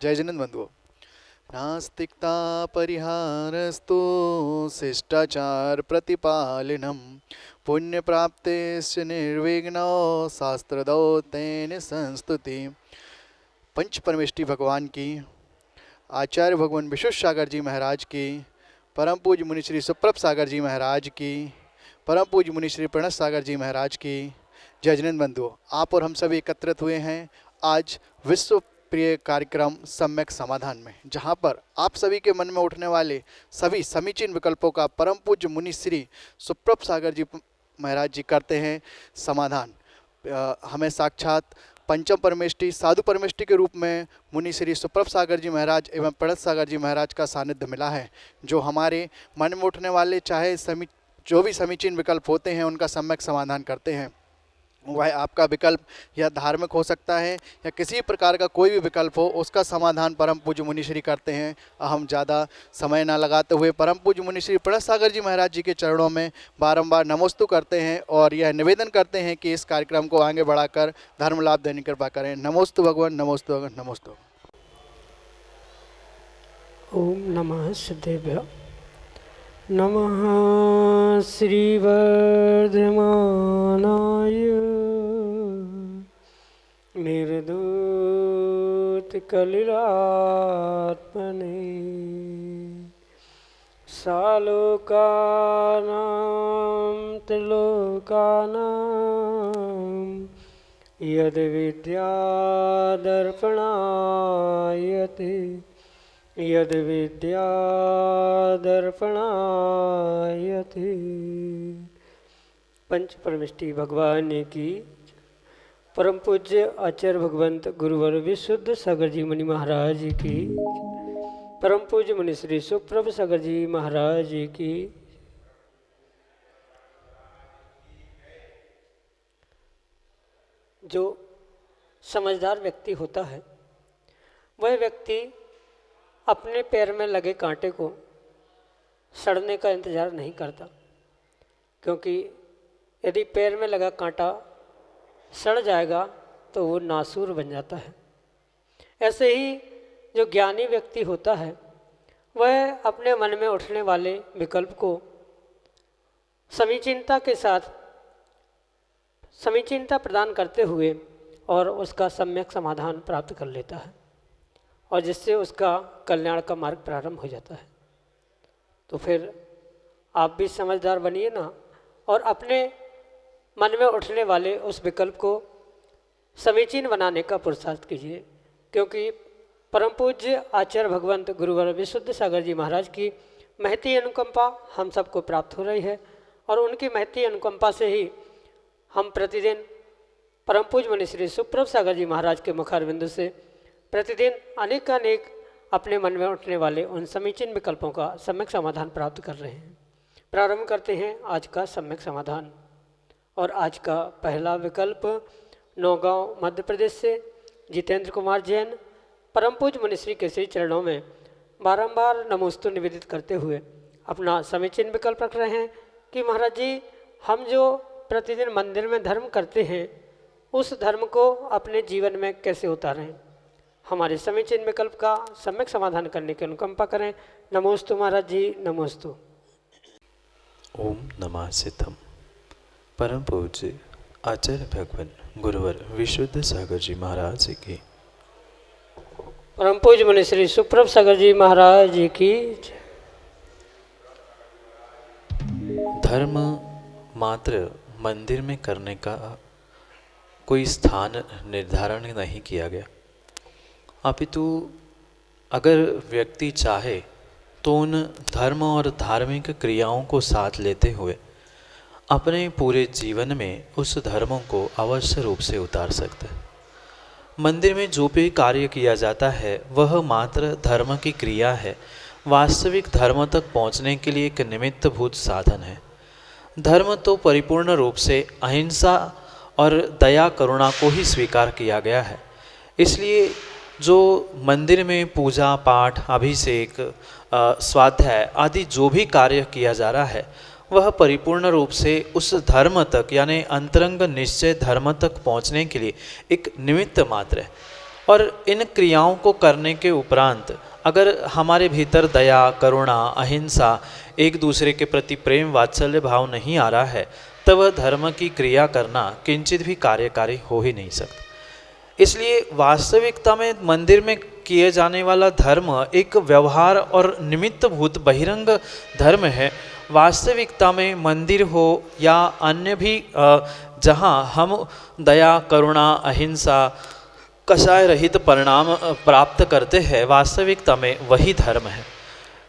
जय जिनेन्द्र बंधुओं। नास्तिकता परिहारस्तु शिष्टाचार प्रतिपालनम पुण्य प्राप्तेश्च निर्विघ्नो शास्त्रदो तेन संस्तुति। पंच परमेष्टि भगवान की, आचार्य भगवान विश्वेश्वर सागर जी महाराज की, परम पूज्य मुनि श्री सुप्रभ सागर जी महाराज की, परम पूज्य मुनि श्री प्रणत सागर जी महाराज की जय जिनेन्द्र बंधुओं। आप और हम सभी एकत्रित हुए हैं आज विश्व प्रिय कार्यक्रम सम्यक समाधान में, जहां पर आप सभी के मन में उठने वाले सभी समीचीन विकल्पों का परम पूज्य मुनि श्री सुप्रभ सागर जी महाराज जी करते हैं समाधान। हमें साक्षात पंचम परमेष्टि साधु परमेष्टि के रूप में मुनि श्री सुप्रभ सागर जी महाराज एवं प्रणत सागर जी महाराज का सानिध्य मिला है, जो हमारे मन में उठने वाले चाहे जो भी समीचीन विकल्प होते हैं उनका सम्यक समाधान करते हैं। वह आपका विकल्प या धार्मिक हो सकता है या किसी प्रकार का कोई भी विकल्प हो, उसका समाधान परम पूज्य मुनि श्री करते हैं। हम ज़्यादा समय ना लगाते हुए परम पूज्य मुनि श्री प्रणत सागर जी महाराज जी के चरणों में बारंबार नमोस्तु करते हैं और यह निवेदन करते हैं कि इस कार्यक्रम को आगे बढ़ाकर धर्म लाभ देने की कृपा करें। नमोस्तु भगवान, नमोस्तु भगवान, नमोस्तु। ओम नमः सिद्धेभ्य। नमः श्रीवर्धमानाय निर्दूत कलिलात्मने सालोकानां त्रिलोकानां यद् विद्यादर्पणायते यद् विद्यादर्पणायते। पंच परमेष्टि भगवान की, परम पूज्य आचार्य भगवंत गुरुवर विशुद्ध सागर जी मुनि महाराज की, परम पूज्य मुनि श्री सुप्रभ सागर जी महाराज की। जो समझदार व्यक्ति होता है वह व्यक्ति अपने पैर में लगे कांटे को सड़ने का इंतज़ार नहीं करता, क्योंकि यदि पैर में लगा कांटा सड़ जाएगा तो वो नासूर बन जाता है। ऐसे ही जो ज्ञानी व्यक्ति होता है वह अपने मन में उठने वाले विकल्प को समीचीनता के साथ समीचीनता प्रदान करते हुए और उसका सम्यक समाधान प्राप्त कर लेता है, और जिससे उसका कल्याण का मार्ग प्रारंभ हो जाता है। तो फिर आप भी समझदार बनिए ना, और अपने मन में उठने वाले उस विकल्प को समीचीन बनाने का पुरुषार्थ कीजिए, क्योंकि परम पूज्य आचार्य भगवंत गुरुवर विशुद्ध सागर जी महाराज की महती अनुकंपा हम सबको प्राप्त हो रही है, और उनकी महती अनुकंपा से ही हम प्रतिदिन परम पूज्य मुनि श्री सुप्रभ सागर जी महाराज के मुखारविंद से प्रतिदिन अनेक अपने मन में उठने वाले उन समीचीन विकल्पों का सम्यक समाधान प्राप्त कर रहे हैं। प्रारंभ करते हैं आज का सम्यक समाधान। और आज का पहला विकल्प नौगांव मध्य प्रदेश से जितेंद्र कुमार जैन परम पूज्य मुनि श्री के श्री चरणों में बारंबार नमोस्तु निवेदित करते हुए अपना समीचीन विकल्प रख रहे हैं कि महाराज जी, हम जो प्रतिदिन मंदिर में धर्म करते हैं उस धर्म को अपने जीवन में कैसे उतारें। हमारे समीचीन विकल्प का सम्यक समाधान करने की अनुकंपा करें। नमोस्तु महाराज जी, नमोस्तु। ओम नमः सिद्धम। परम पूज्य आचार्य भगवान गुरुवर विशुद्ध सागर जी महाराज की, परम पूज्य मुनि श्री सुप्रभ सागर जी महाराज की। धर्म मात्र मंदिर में करने का कोई स्थान निर्धारण नहीं किया गया, अपितु अगर व्यक्ति चाहे तो उन धर्म और धार्मिक क्रियाओं को साथ लेते हुए अपने पूरे जीवन में उस धर्मों को अवश्य रूप से उतार सकता है। मंदिर में जो भी कार्य किया जाता है वह मात्र धर्म की क्रिया है, वास्तविक धर्म तक पहुंचने के लिए एक निमित्तभूत साधन है। धर्म तो परिपूर्ण रूप से अहिंसा और दया करुणा को ही स्वीकार किया गया है। इसलिए जो मंदिर में पूजा पाठ अभिषेक स्वाध्याय आदि जो भी कार्य किया जा रहा है वह परिपूर्ण रूप से उस धर्म तक यानी अंतरंग निश्चय धर्म तक पहुंचने के लिए एक निमित्त मात्र है। और इन क्रियाओं को करने के उपरांत अगर हमारे भीतर दया, करुणा, अहिंसा, एक दूसरे के प्रति प्रेम, वात्सल्य भाव नहीं आ रहा है, तब वह धर्म की क्रिया करना किंचित भी कार्यकारी हो ही नहीं सकता। इसलिए वास्तविकता में मंदिर में किए जाने वाला धर्म एक व्यवहार और निमित्तभूत बहिरंग धर्म है। वास्तविकता में मंदिर हो या अन्य भी जहाँ हम दया, करुणा, अहिंसा, कषाय रहित परिणाम प्राप्त करते हैं, वास्तविकता में वही धर्म है।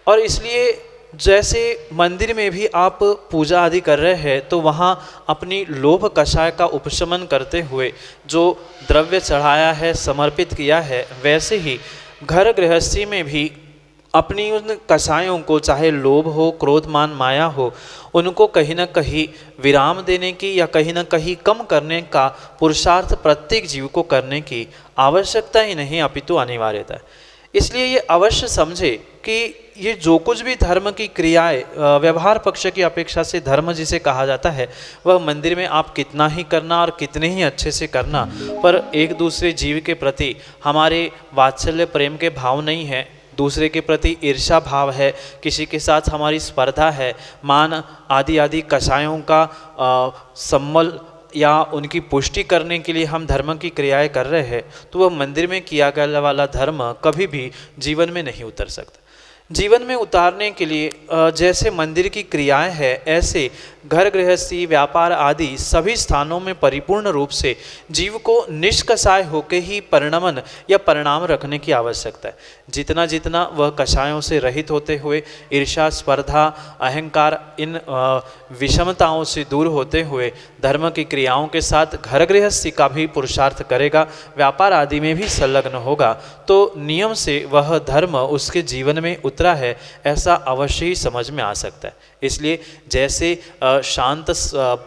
और इसलिए जैसे मंदिर में भी आप पूजा आदि कर रहे हैं तो वहाँ अपनी लोभ कषाय का उपशमन करते हुए जो द्रव्य चढ़ाया है, समर्पित किया है, वैसे ही घर गृहस्थी में भी अपनी उन कषायों को, चाहे लोभ हो, क्रोध, मान, माया हो, उनको कहीं ना कहीं विराम देने की या कहीं ना कहीं कम करने का पुरुषार्थ प्रत्येक जीव को करने की आवश्यकता ही नहीं अपितु अनिवार्यता है। इसलिए ये अवश्य समझे कि ये जो कुछ भी धर्म की क्रियाएं व्यवहार पक्ष की अपेक्षा से धर्म जिसे कहा जाता है, वह मंदिर में आप कितना ही करना और कितने ही अच्छे से करना, पर एक दूसरे जीव के प्रति हमारे वात्सल्य प्रेम के भाव नहीं है, दूसरे के प्रति ईर्ष्या भाव है, किसी के साथ हमारी स्पर्धा है, मान आदि आदि कषायों का सम्मल या उनकी पुष्टि करने के लिए हम धर्म की क्रियाएं कर रहे हैं, तो वह मंदिर में किया गया वाला धर्म कभी भी जीवन में नहीं उतर सकता। जीवन में उतारने के लिए जैसे मंदिर की क्रियाएं हैं, ऐसे घर गृहस्थी, व्यापार आदि सभी स्थानों में परिपूर्ण रूप से जीव को निष्कषाय होकर ही परिणमन या परिणाम रखने की आवश्यकता है। जितना जितना वह कषायों से रहित होते हुए ईर्ष्या, स्पर्धा, अहंकार, इन विषमताओं से दूर होते हुए धर्म की क्रियाओं के साथ घर गृहस्थी का भी पुरुषार्थ करेगा, व्यापार आदि में भी संलग्न होगा, तो नियम से वह धर्म उसके जीवन में उतरा है ऐसा अवश्य ही समझ में आ सकता है। इसलिए जैसे शांत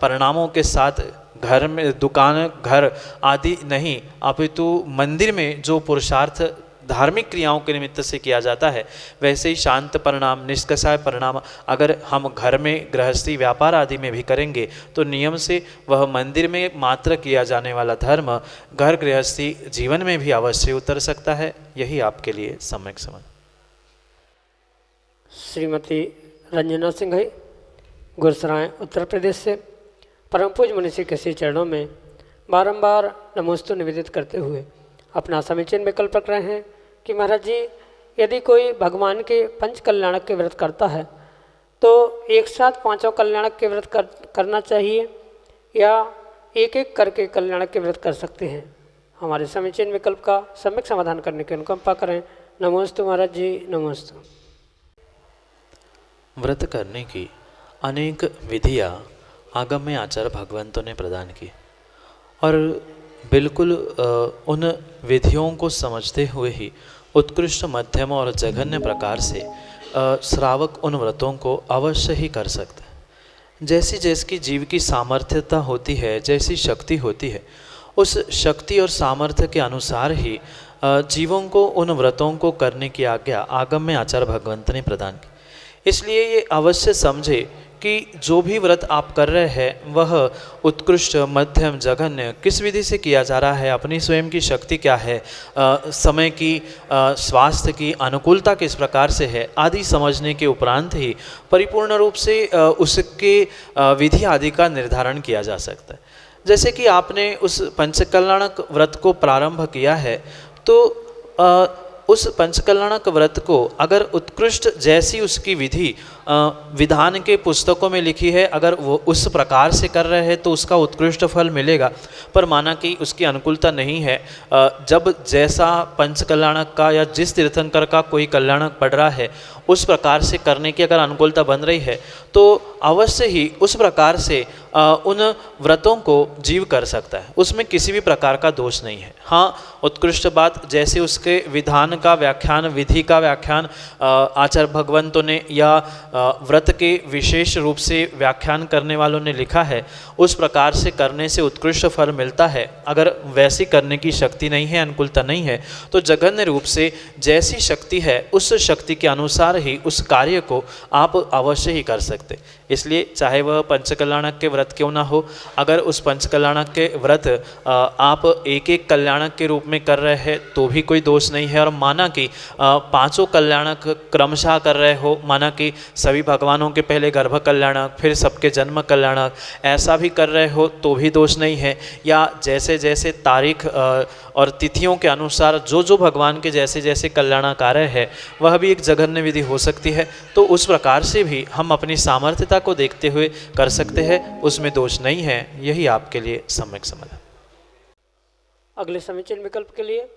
परिणामों के साथ घर में, दुकान, घर आदि नहीं अपितु मंदिर में जो पुरुषार्थ धार्मिक क्रियाओं के निमित्त से किया जाता है, वैसे ही शांत परिणाम, निष्कषाय परिणाम अगर हम घर में गृहस्थी, व्यापार आदि में भी करेंगे तो नियम से वह मंदिर में मात्र किया जाने वाला धर्म घर गृहस्थी जीवन में भी अवश्य उतर सकता है। यही आपके लिए सम्यक समझ। श्रीमती रंजना सिंह गुरसराय उत्तर प्रदेश से परम पूज्य मुनि श्री के श्री चरणों में बारंबार नमोस्तु निवेदित करते हुए अपना समीचीन विकल्प रख रहे हैं कि महाराज जी, यदि कोई भगवान के पंच कल्याणक के व्रत करता है तो एक साथ पांचों कल्याणक के व्रत करना चाहिए या एक एक करके कल्याणक के व्रत कर सकते हैं? हमारे समीचीन विकल्प का सम्यक समाधान करने की अनुकंपा करें। नमोस्तु महाराज जी, नमोस्तु। व्रत करने की अनेक विधियाँ आगम्य आचार्य भगवंतों ने प्रदान की और बिल्कुल उन विधियों को समझते हुए ही उत्कृष्ट, मध्यम और जघन्य प्रकार से श्रावक उन व्रतों को अवश्य ही कर सकते हैं। जैसी जैसी जीव की सामर्थ्यता होती है, जैसी शक्ति होती है, उस शक्ति और सामर्थ्य के अनुसार ही जीवों को उन व्रतों को करने की आज्ञा आगम्य आचार्य भगवंत ने प्रदान की। इसलिए ये अवश्य समझे कि जो भी व्रत आप कर रहे हैं वह उत्कृष्ट, मध्यम, जघन्य किस विधि से किया जा रहा है, अपनी स्वयं की शक्ति क्या है, समय की, स्वास्थ्य की अनुकूलता किस प्रकार से है आदि समझने के उपरांत ही परिपूर्ण रूप से उसके विधि आदि का निर्धारण किया जा सकता है। जैसे कि आपने उस पंचकल्याणक व्रत को प्रारंभ किया है तो उस पंचकल्याणक व्रत को अगर उत्कृष्ट जैसी उसकी विधि विधान के पुस्तकों में लिखी है, अगर वो उस प्रकार से कर रहे हैं तो उसका उत्कृष्ट फल मिलेगा। पर माना कि उसकी अनुकूलता नहीं है, जब जैसा पंचकल्याणक का या जिस तीर्थंकर का कोई कल्याणक पड़ रहा है उस प्रकार से करने की अगर अनुकूलता बन रही है तो अवश्य ही उस प्रकार से उन व्रतों को जीव कर सकता है, उसमें किसी भी प्रकार का दोष नहीं है। हाँ, उत्कृष्ट बात जैसे उसके विधान का व्याख्यान, विधि का व्याख्यान आचार्य भगवंतों ने या व्रत के विशेष रूप से व्याख्यान करने वालों ने लिखा है, उस प्रकार से करने से उत्कृष्ट फल मिलता है। अगर वैसी करने की शक्ति नहीं है, अनुकूलता नहीं है, तो जघन्य रूप से जैसी शक्ति है उस शक्ति के अनुसार ही उस कार्य को आप अवश्य ही कर सकते। इसलिए चाहे वह पंचकल्याणक के व्रत क्यों ना हो, अगर उस पंचकल्याणक के व्रत आप एक एक कल्याणक के रूप में कर रहे हैं तो भी कोई दोष नहीं है। और माना कि पांचों कल्याणक क्रमशः कर रहे हो, माना कि सभी भगवानों के पहले गर्भ कल्याणक, फिर सबके जन्म कल्याणक, ऐसा भी कर रहे हो तो भी दोष नहीं है। या जैसे जैसे तारीख और तिथियों के अनुसार जो जो भगवान के जैसे जैसे कल्याणक आ रहे हैं वह भी एक जघन्य विधि हो सकती है। तो उस प्रकार से भी हम अपनी सामर्थ्यता को देखते हुए कर सकते हैं, उसमें दोष नहीं है। यही आपके लिए सम्यक समाधान। अगले समीचीन विकल्प के लिए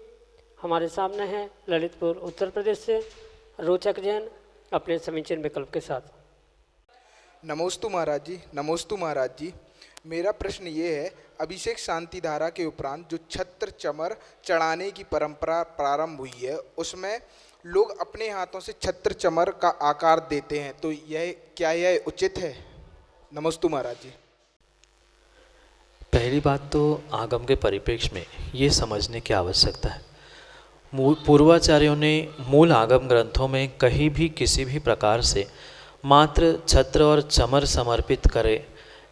हमारे सामने है ललितपुर उत्तर प्रदेश से रोचक जैन अपने समीचीन विकल्प के साथ। नमोस्तु महाराज जी, नमोस्तु महाराज जी। मेरा प्रश्न ये है, अभिषेक शांति धारा के उपरांत जो छत्र चमर चढ़ाने की परंपरा प्रारंभ हुई है उसमें लोग अपने हाथों से छत्र चमर का आकार देते हैं, तो यह उचित है? नमोस्तु महाराज जी। पहली बात तो आगम के परिप्रेक्ष्य में ये समझने की आवश्यकता है, पूर्वाचार्यों ने मूल आगम ग्रंथों में कहीं भी किसी भी प्रकार से मात्र छत्र और चमर समर्पित करे,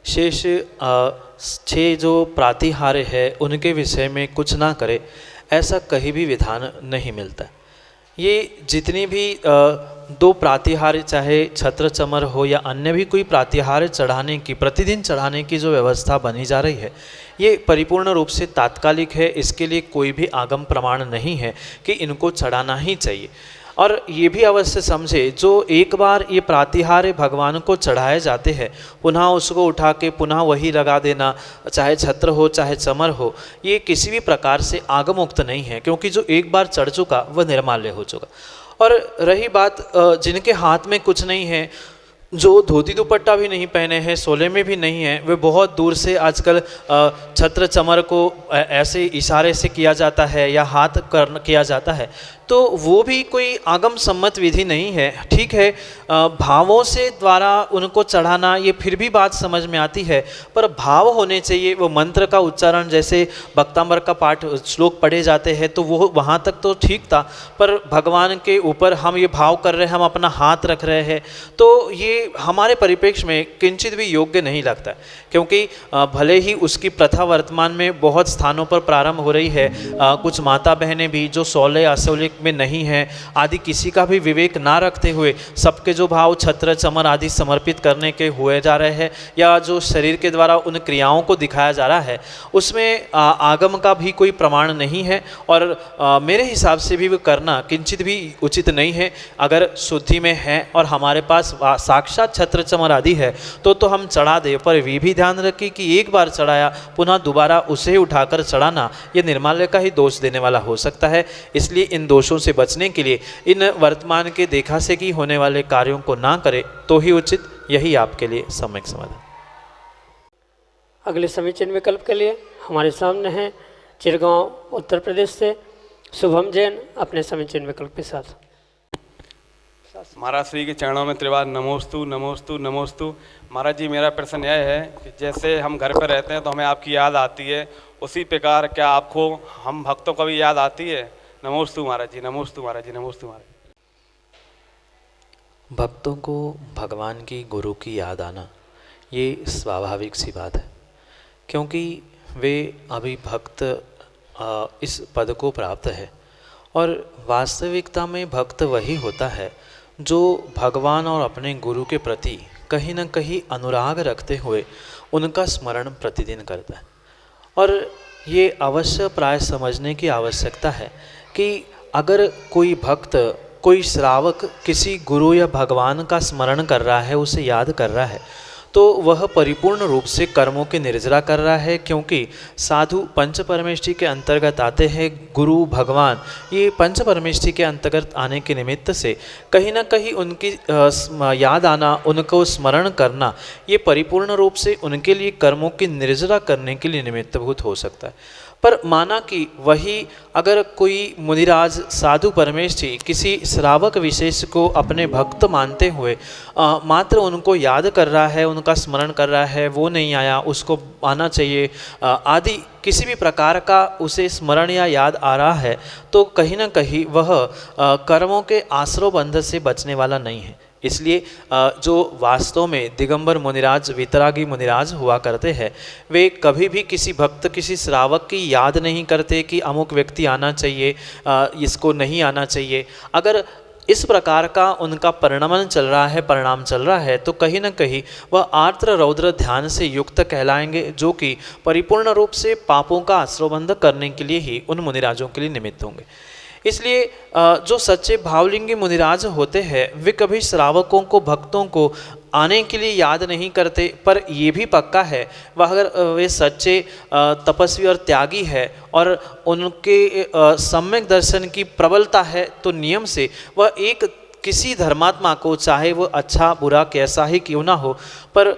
शेष 6 जो प्रातिहार्य है उनके विषय में कुछ ना करे, ऐसा कहीं भी विधान नहीं मिलता। ये जितनी भी 2 प्रातिहार्य, चाहे छत्र चमर हो या अन्य भी कोई प्रातिहार्य चढ़ाने की, प्रतिदिन चढ़ाने की जो व्यवस्था बनी जा रही है, ये परिपूर्ण रूप से तात्कालिक है। इसके लिए कोई भी आगम प्रमाण नहीं है कि इनको चढ़ाना ही चाहिए। और ये भी अवश्य समझे, जो एक बार ये प्रातिहार्य भगवान को चढ़ाए जाते हैं, पुनः उसको उठा के पुनः वही लगा देना, चाहे छत्र हो चाहे चमर हो, ये किसी भी प्रकार से आगमोक्त नहीं है, क्योंकि जो एक बार चढ़ चुका वह निर्माल्य हो चुका। और रही बात जिनके हाथ में कुछ नहीं है, जो धोती दुपट्टा भी नहीं पहने हैं, सोले में भी नहीं है, वे बहुत दूर से आजकल छत्र चमर को ऐसे इशारे से किया जाता है या हाथ किया जाता है, तो वो भी कोई आगम सम्मत विधि नहीं है। ठीक है, भावों से द्वारा उनको चढ़ाना ये फिर भी बात समझ में आती है, पर भाव होने चाहिए। वो मंत्र का उच्चारण, जैसे भक्तांबर का पाठ श्लोक पढ़े जाते हैं तो वो वहाँ तक तो ठीक था, पर भगवान के ऊपर हम ये भाव कर रहे हैं, हम अपना हाथ रख रहे हैं, तो ये हमारे परिप्रेक्ष्य में किंचित भी योग्य नहीं लगता। क्योंकि भले ही उसकी प्रथा वर्तमान में बहुत स्थानों पर प्रारंभ हो रही है, कुछ माता बहनें भी जो सोले असोले में नहीं है आदि किसी का भी विवेक ना रखते हुए सबके जो भाव छत्र चमर आदि समर्पित करने के हुए जा रहे हैं, या जो शरीर के द्वारा उन क्रियाओं को दिखाया जा रहा है, उसमें आगम का भी कोई प्रमाण नहीं है। और मेरे हिसाब से भी वो करना किंचित भी उचित नहीं है। अगर शुद्धि में है और हमारे पास साक्षात छत्र चमर आदि है तो हम चढ़ा दे, पर ये भी ध्यान रखें कि एक बार चढ़ाया पुनः दोबारा उसे उठाकर चढ़ाना ये निर्माल्य का ही दोष देने वाला हो सकता है। इसलिए इन दोषों से बचने के लिए इन वर्तमान के देखा से कि होने वाले कार्यों को ना करे तो ही उचित। यही आपके लिए सम्यक समाधान। अगले समीचीन विकल्प के लिए हमारे सामने हैं चिरगांव उत्तर प्रदेश से शुभम जैन अपने समीचीन विकल्प के साथ। महाराज श्री के चरणों में त्रिवार नमोस्तु नमोस्तु नमोस्तु। महाराज जी, मेरा प्रश्न यह है कि जैसे हम घर पर रहते हैं तो हमें आपकी याद आती है, उसी प्रकार क्या आपको हम भक्तों को भी याद आती है? नमोस्तु महाराज जी, नमोस्तु महाराज जी, नमोस्तु महाराज। भक्तों को भगवान की, गुरु की याद आना ये स्वाभाविक सी बात है, क्योंकि वे अभी भक्त इस पद को प्राप्त है। और वास्तविकता में भक्त वही होता है जो भगवान और अपने गुरु के प्रति कहीं न कहीं अनुराग रखते हुए उनका स्मरण प्रतिदिन करता है। और ये अवश्य प्राय समझने की आवश्यकता है कि अगर कोई भक्त, कोई श्रावक किसी गुरु या भगवान का स्मरण कर रहा है, उसे याद कर रहा है, तो वह परिपूर्ण रूप से कर्मों की निर्जरा कर रहा है। क्योंकि साधु पंच परमेष्टि के अंतर्गत आते हैं, गुरु भगवान ये पंच परमेष्टि के अंतर्गत आने के निमित्त से कहीं ना कहीं उनकी याद आना, उनको स्मरण करना, ये परिपूर्ण रूप से उनके लिए कर्मों की निर्जरा करने के लिए निमित्तभूत हो सकता है। पर माना कि वही अगर कोई मुनिराज साधु परमेष्ठी किसी श्रावक विशेष को अपने भक्त मानते हुए मात्र उनको याद कर रहा है, उनका स्मरण कर रहा है, वो नहीं आया, उसको आना चाहिए आदि किसी भी प्रकार का उसे स्मरण या याद आ रहा है, तो कहीं ना कहीं वह कर्मों के आश्रय बंध से बचने वाला नहीं है। इसलिए जो वास्तव में दिगंबर मुनिराज वीतरागी मुनिराज हुआ करते हैं, वे कभी भी किसी भक्त किसी श्रावक की याद नहीं करते कि अमुक व्यक्ति आना चाहिए, इसको नहीं आना चाहिए। अगर इस प्रकार का उनका परिणमन चल रहा है, परिणाम चल रहा है, तो कहीं ना कहीं वह आर्द्र रौद्र ध्यान से युक्त कहलाएंगे, जो कि परिपूर्ण रूप से पापों का आश्रयबंध करने के लिए ही उन मुनिराजों के लिए निमित्त होंगे। इसलिए जो सच्चे भावलिंगी मुनिराज होते हैं, वे कभी श्रावकों को, भक्तों को आने के लिए याद नहीं करते, पर ये भी पक्का है वह अगर वे सच्चे तपस्वी और त्यागी है और उनके सम्यक दर्शन की प्रबलता है, तो नियम से वह एक किसी धर्मात्मा को, चाहे वो अच्छा बुरा कैसा ही क्यों ना हो, पर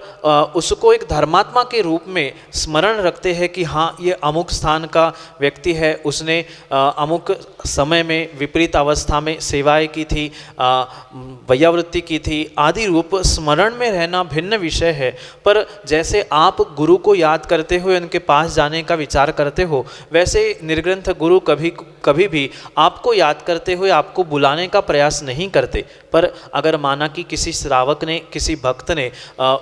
उसको एक धर्मात्मा के रूप में स्मरण रखते हैं कि हाँ, ये अमुक स्थान का व्यक्ति है, उसने अमुक समय में विपरीत अवस्था में सेवाएं की थी, वैयावृत्ति की थी आदि रूप स्मरण में रहना भिन्न विषय है। पर जैसे आप गुरु को याद करते हुए उनके पास जाने का विचार करते हो, वैसे निर्ग्रंथ गुरु कभी भी आपको याद करते हुए आपको बुलाने का प्रयास नहीं करते। पर अगर माना कि किसी श्रावक ने, किसी भक्त ने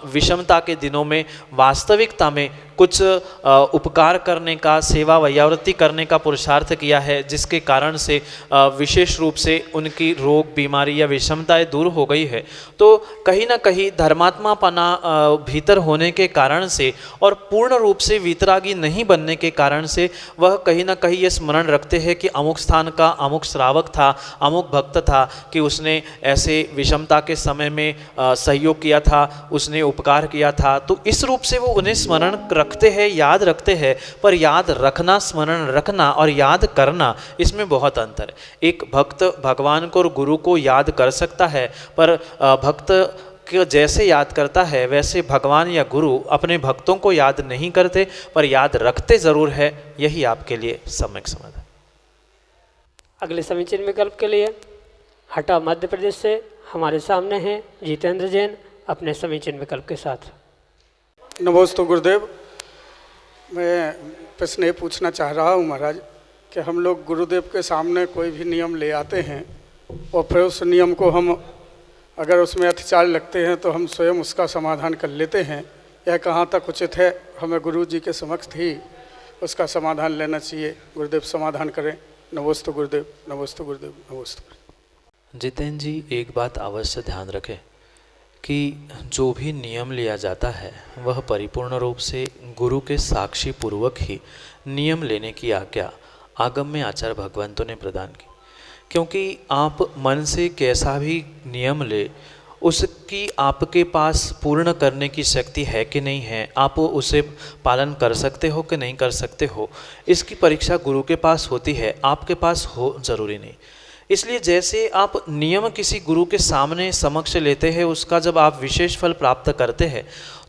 विषमता के दिनों में वास्तविकता में कुछ उपकार करने का, सेवा वैयावृत्ति करने का पुरुषार्थ किया है, जिसके कारण से विशेष रूप से उनकी रोग, बीमारी या विषमताएं दूर हो गई है, तो कहीं ना कहीं धर्मात्मापना भीतर होने के कारण से और पूर्ण रूप से वीतरागी नहीं बनने के कारण से वह कहीं ना कहीं ये स्मरण रखते हैं कि अमुक स्थान का अमुक श्रावक था, अमुक भक्त था, कि उसने ऐसे विषमता के समय में सहयोग किया था, उसने उपकार किया था। तो इस रूप से वो उन्हें स्मरण रखते हैं, याद रखते हैं। पर याद रखना, स्मरण रखना और याद करना, इसमें बहुत अंतर है। एक भक्त भगवान को और गुरु को याद कर सकता है, पर भक्त कि जैसे याद करता है वैसे भगवान या गुरु अपने भक्तों को याद नहीं करते, पर याद रखते ज़रूर है। यही आपके लिए सम्यक समाधान। अगले समीचीन विकल्प के लिए हटा मध्य प्रदेश से हमारे सामने हैं जितेंद्र जैन अपने समीचीन विकल्प के साथ। नमोस्तु गुरुदेव। मैं प्रश्न ये पूछना चाह रहा हूँ महाराज कि हम लोग गुरुदेव के सामने कोई भी नियम ले आते हैं और फिर उस नियम को हम अगर उसमें अत्याचार लगते हैं तो हम स्वयं उसका समाधान कर लेते हैं। यह कहाँ तक उचित है? हमें गुरु जी के समक्ष ही उसका समाधान लेना चाहिए। गुरुदेव समाधान करें। नमोस्तु गुरुदेव, नमोस्तु गुरुदेव, नमोस्तु। जितेंद्र जी, एक बात अवश्य ध्यान रखें कि जो भी नियम लिया जाता है वह परिपूर्ण रूप से गुरु के साक्षी पूर्वक ही नियम लेने की आज्ञा आगम में आचार्य भगवंतों ने प्रदान की। क्योंकि आप मन से कैसा भी नियम ले, उसकी आपके पास पूर्ण करने की शक्ति है कि नहीं है, आप उसे पालन कर सकते हो कि नहीं कर सकते हो, इसकी परीक्षा गुरु के पास होती है, आपके पास हो ज़रूरी नहीं। इसलिए जैसे आप नियम किसी गुरु के सामने समक्ष लेते हैं, उसका जब आप विशेष फल प्राप्त करते हैं,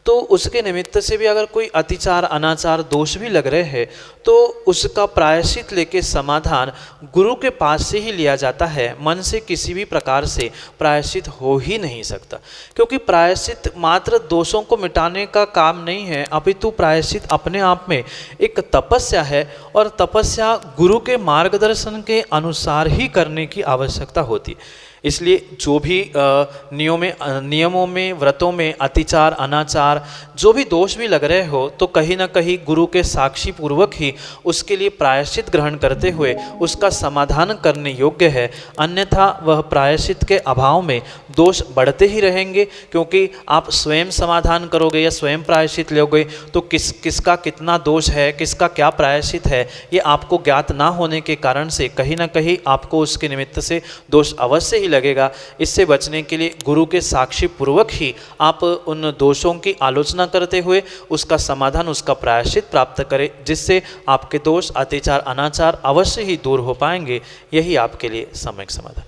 तो उसके निमित्त से भी अगर कोई अतिचार, अनाचार, दोष भी लग रहे हैं, तो उसका प्रायश्चित लेके समाधान गुरु के पास से ही लिया जाता है। मन से किसी भी प्रकार से प्रायश्चित हो ही नहीं सकता, क्योंकि प्रायश्चित मात्र दोषों को मिटाने का काम नहीं है, अपितु प्रायश्चित अपने आप में एक तपस्या है, और तपस्या गुरु के मार्गदर्शन के अनुसार ही करने की आवश्यकता होती है। इसलिए जो भी नियमों में, व्रतों में अतिचार, अनाचार, जो भी दोष भी लग रहे हो, तो कहीं ना कहीं गुरु के साक्षी पूर्वक ही उसके लिए प्रायश्चित ग्रहण करते हुए उसका समाधान करने योग्य है। अन्यथा वह प्रायश्चित के अभाव में दोष बढ़ते ही रहेंगे, क्योंकि आप स्वयं समाधान करोगे या स्वयं प्रायश्चित लोगे तो किसका कितना दोष है, किसका क्या प्रायश्चित है, ये आपको ज्ञात ना होने के कारण से कहीं ना कहीं आपको उसके निमित्त से दोष अवश्य ही लगेगा। इससे बचने के लिए गुरु के साक्षी पूर्वक ही आप उन दोषों की आलोचना करते हुए उसका समाधान, उसका प्रायश्चित प्राप्त करें, जिससे आपके दोष, अत्याचार, अनाचार अवश्य ही दूर हो पाएंगे। यही आपके लिए सम्यक समाधान।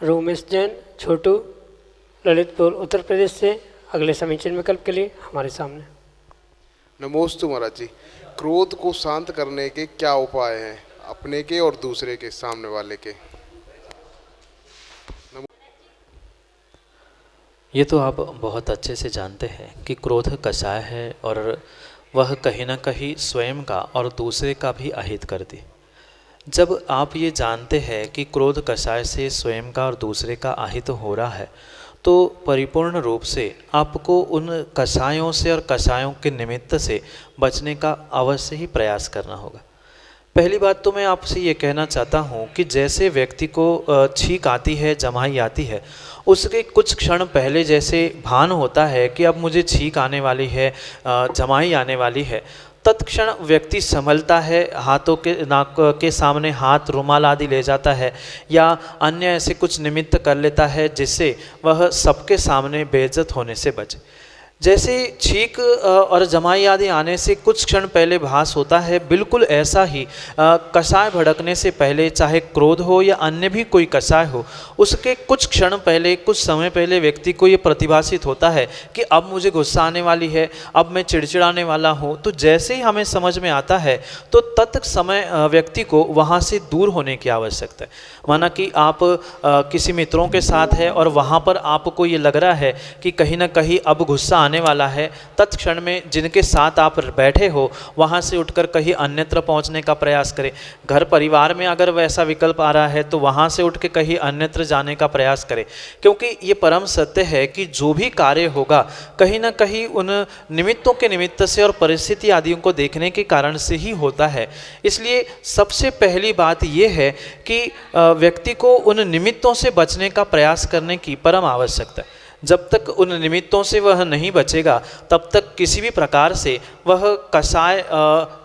रोमेश जैन छोटू ललितपुर उत्तर प्रदेश से अगले समीचीन विकल्प के लिए हमारे सामने। नमोस्तु महाराज जी। क्रोध को शांत करने के क्या उपाय हैं, अपने के और दूसरे के, सामने वाले के? ये तो आप बहुत अच्छे से जानते हैं कि क्रोध कषाय है और वह कहीं ना कहीं स्वयं का और दूसरे का भी अहित करती। जब आप ये जानते हैं कि क्रोध कषाय से स्वयं का और दूसरे का अहित हो रहा है, तो परिपूर्ण रूप से आपको उन कषायों से और कषायों के निमित्त से बचने का अवश्य ही प्रयास करना होगा। पहली बात तो मैं आपसे ये कहना चाहता हूँ कि जैसे व्यक्ति को छींक आती है, जमाई आती है, उसके कुछ क्षण पहले जैसे भान होता है कि अब मुझे छींक आने वाली है, जमाई आने वाली है, तत्क्षण व्यक्ति संभलता है, हाथों के नाक के सामने हाथ रुमाल आदि ले जाता है या अन्य ऐसे कुछ निमित्त कर लेता है जिससे वह सबके सामने बेइज्जत होने से बचे। जैसे छींक और जमाई आदि आने से कुछ क्षण पहले भास होता है, बिल्कुल ऐसा ही कषाय भड़कने से पहले, चाहे क्रोध हो या अन्य भी कोई कषाय हो, उसके कुछ क्षण पहले, कुछ समय पहले व्यक्ति को ये प्रतिभासित होता है कि अब मुझे गुस्सा आने वाली है, अब मैं चिड़चिड़ाने वाला हूँ। तो जैसे ही हमें समझ में आता है तो तत् समय व्यक्ति को वहाँ से दूर होने की आवश्यकता है। माना कि आप किसी मित्रों के साथ है और वहाँ पर आपको ये लग रहा है कि कहीं ना कहीं अब गुस्सा आने वाला है, तत्क्षण में जिनके साथ आप बैठे हो वहाँ से उठकर कहीं अन्यत्र पहुँचने का प्रयास करें। घर परिवार में अगर वैसा विकल्प आ रहा है तो वहाँ से उठ के कहीं अन्यत्र जाने का प्रयास करें, क्योंकि ये परम सत्य है कि जो भी कार्य होगा कहीं ना कहीं उन निमित्तों के निमित्त से और परिस्थिति आदियों को देखने के कारण से ही होता है। इसलिए सबसे पहली बात ये है कि व्यक्ति को उन निमित्तों से बचने का प्रयास करने की परम आवश्यकता है। जब तक उन निमित्तों से वह नहीं बचेगा तब तक किसी भी प्रकार से वह कषाय,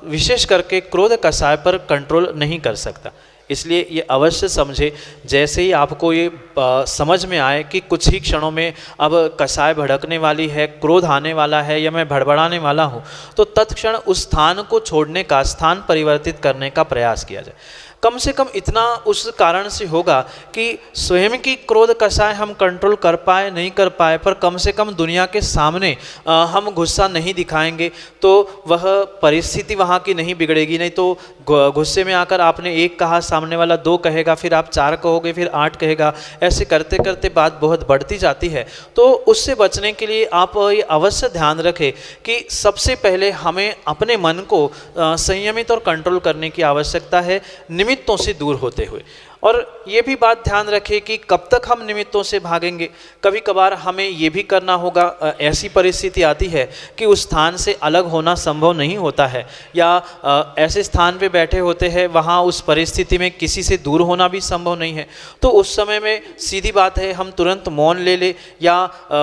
विशेष करके क्रोध कषाय पर कंट्रोल नहीं कर सकता। इसलिए ये अवश्य समझे, जैसे ही आपको ये समझ में आए कि कुछ ही क्षणों में अब कषाय भड़कने वाली है, क्रोध आने वाला है या मैं भड़बड़ाने वाला हूँ, तो तत्क्षण उस स्थान को छोड़ने का, स्थान परिवर्तित करने का प्रयास किया जाए। कम से कम इतना उस कारण से होगा कि स्वयं की क्रोध कषाय हम कंट्रोल कर पाए नहीं कर पाए, पर कम से कम दुनिया के सामने हम गुस्सा नहीं दिखाएंगे तो वह परिस्थिति वहाँ की नहीं बिगड़ेगी। नहीं तो गुस्से में आकर आपने एक कहा, सामने वाला 2 कहेगा, फिर आप 4 कहोगे, फिर 8 कहेगा, ऐसे करते करते बात बहुत बढ़ती जाती है। तो उससे बचने के लिए आप ये अवश्य ध्यान रखें कि सबसे पहले हमें अपने मन को संयमित और कंट्रोल करने की आवश्यकता है, निमित्तों से दूर होते हुए। और ये भी बात ध्यान रखें कि कब तक हम निमित्तों से भागेंगे। कभी कभार हमें ये भी करना होगा, ऐसी परिस्थिति आती है कि उस स्थान से अलग होना संभव नहीं होता है, या ऐसे स्थान पे बैठे होते हैं वहाँ उस परिस्थिति में किसी से दूर होना भी संभव नहीं है। तो उस समय में सीधी बात है, हम तुरंत मौन ले ले या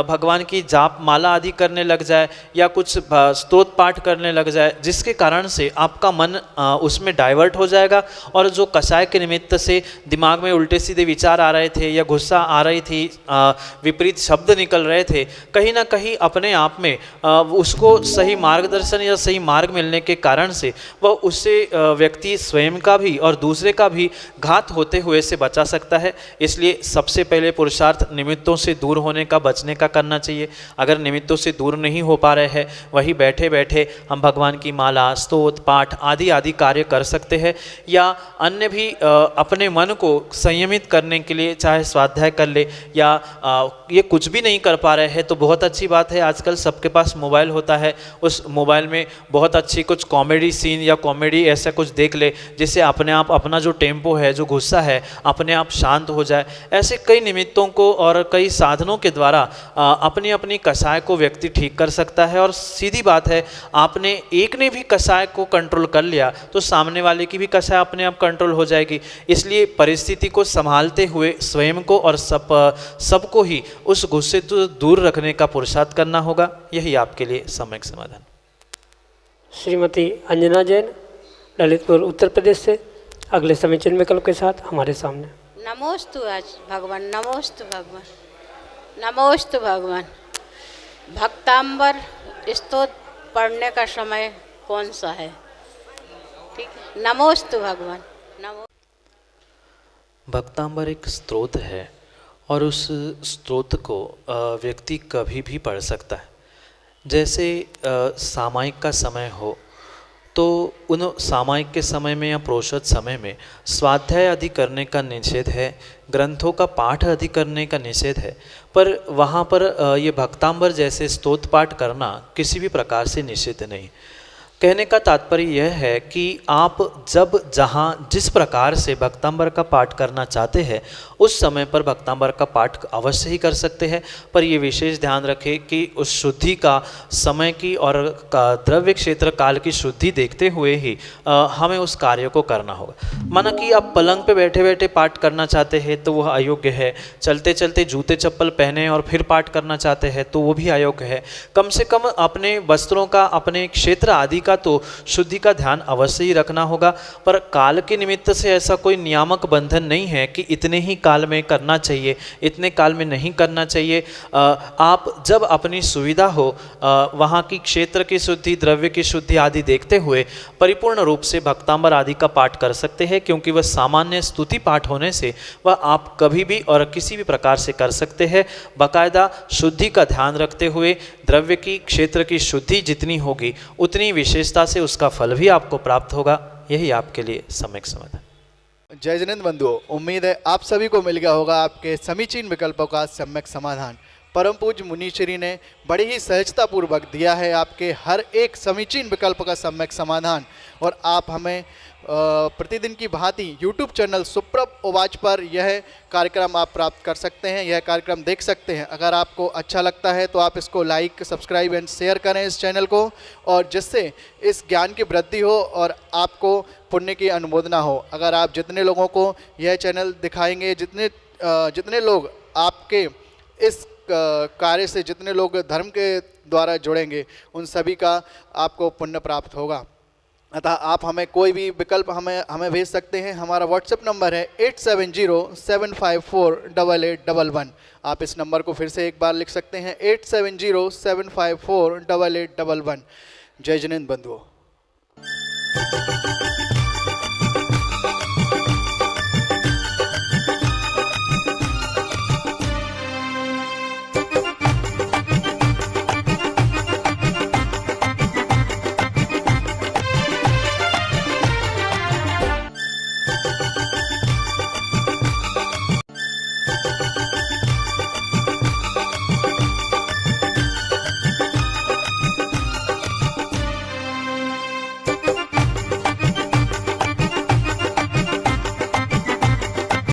भगवान की जाप माला आदि करने लग जाए या कुछ स्तोत्र पाठ करने लग जाए, जिसके कारण से आपका मन उसमें डाइवर्ट हो जाएगा और जो कषाय के निमित्त से दिमाग में उल्टे सीधे विचार आ रहे थे या गुस्सा आ रही थी, विपरीत शब्द निकल रहे थे, कहीं ना कहीं अपने आप में उसको सही मार्गदर्शन या सही मार्ग मिलने के कारण से वह उससे व्यक्ति स्वयं का भी और दूसरे का भी घात होते हुए से बचा सकता है। इसलिए सबसे पहले पुरुषार्थ निमित्तों से दूर होने का, बचने का करना चाहिए। अगर निमित्तों से दूर नहीं हो पा रहे हैं, वही बैठे बैठे हम भगवान की माला, स्तोत्र पाठ आदि आदि कार्य कर सकते हैं, या अन्य भी अपने मन को संयमित करने के लिए चाहे स्वाध्याय कर ले, या ये कुछ भी नहीं कर पा रहे हैं तो बहुत अच्छी बात है, आजकल सबके पास मोबाइल होता है, उस मोबाइल में बहुत अच्छी कुछ कॉमेडी सीन या कॉमेडी ऐसा कुछ देख ले जिससे अपने आप अपना जो टेम्पो है, जो गुस्सा है, अपने आप शांत हो जाए। ऐसे कई निमित्तों को और कई साधनों के द्वारा अपनी अपनी कषाय को व्यक्ति ठीक कर सकता है। और सीधी बात है, आपने एक ने भी कषाय को कंट्रोल कर लिया तो सामने वाले की भी कषाय अपने आप कंट्रोल हो जाएगी। इसलिए परिस्थिति को संभालते हुए स्वयं को और सबको ही उस गुस्से से दूर रखने का पुरुषार्थ करना होगा। यही आपके लिए सम्यक समाधान। श्रीमती अंजना जैन, ललितपुर उत्तर प्रदेश से अगले समय चिन्ह विकल्प के साथ हमारे सामने। नमोस्तु भगवान, नमोस्तु भगवान, नमोस्तु भगवान। भक्तांबर स्तोत्र पढ़ने का समय कौन सा है? ठीक है, नमोस्तु भगवान। नमो भक्तांबर एक स्तोत्र है और उस स्तोत्र को व्यक्ति कभी भी पढ़ सकता है। जैसे सामायिक का समय हो तो उन सामायिक के समय में या प्रोषद समय में स्वाध्याय आदि करने का निषेध है, ग्रंथों का पाठ आदि करने का निषेध है, पर वहाँ पर ये भक्तांबर जैसे स्तोत्र पाठ करना किसी भी प्रकार से निषिद्ध नहीं। कहने का तात्पर्य यह है कि आप जब जहाँ जिस प्रकार से भक्तांबर का पाठ करना चाहते हैं उस समय पर भक्तांबर का पाठ अवश्य ही कर सकते हैं, पर ये विशेष ध्यान रखें कि उस शुद्धि का समय की और द्रव्य क्षेत्र काल की शुद्धि देखते हुए ही हमें उस कार्य को करना होगा। माना कि आप पलंग पे बैठे बैठे पाठ करना चाहते हैं तो वह अयोग्य है, चलते चलते जूते चप्पल पहने और फिर पाठ करना चाहते हैं तो वो भी अयोग्य है। कम से कम अपने वस्त्रों का, अपने क्षेत्र आदि का तो शुद्धि का ध्यान अवश्य ही रखना होगा, पर काल के निमित्त से ऐसा कोई नियामक बंधन नहीं है कि इतने ही काल में करना चाहिए, इतने काल में नहीं करना चाहिए। आप जब अपनी सुविधा हो वहाँ की क्षेत्र की शुद्धि, द्रव्य की शुद्धि आदि देखते हुए परिपूर्ण रूप से भक्तांबर आदि का पाठ कर सकते हैं, क्योंकि वह सामान्य स्तुति पाठ होने से वह आप कभी भी और किसी भी प्रकार से कर सकते हैं। बाकायदा शुद्धि का ध्यान रखते हुए द्रव्य की, क्षेत्र की शुद्धि जितनी होगी उतनी विशेषता से उसका फल भी आपको प्राप्त होगा। यही आपके लिए सम्यक समाधान। जय जिनेंद्र बंधुओं, उम्मीद है आप सभी को मिल गया होगा आपके समीचीन विकल्पों का सम्यक समाधान। परम पूज्य मुनीश्री ने बड़ी ही सहजतापूर्वक दिया है आपके हर एक समीचीन विकल्प का सम्यक समाधान, और आप हमें प्रतिदिन की भांति YouTube चैनल सुप्रभ उवाच पर यह कार्यक्रम आप प्राप्त कर सकते हैं, यह कार्यक्रम देख सकते हैं। अगर आपको अच्छा लगता है तो आप इसको लाइक, सब्सक्राइब एंड शेयर करें इस चैनल को, और जिससे इस ज्ञान की वृद्धि हो और आपको पुण्य की अनुमोदना हो। अगर आप जितने लोगों को यह चैनल दिखाएंगे, जितने लोग आपके इस कार्य से, जितने लोग धर्म के द्वारा जुड़ेंगे, उन सभी का आपको पुण्य प्राप्त होगा। अतः आप हमें कोई भी विकल्प हमें भेज सकते हैं। हमारा व्हाट्सएप नंबर है 8707548811। आप इस नंबर को फिर से एक बार लिख सकते हैं, 8707548811। जय जिनेंद्र बंधुओं।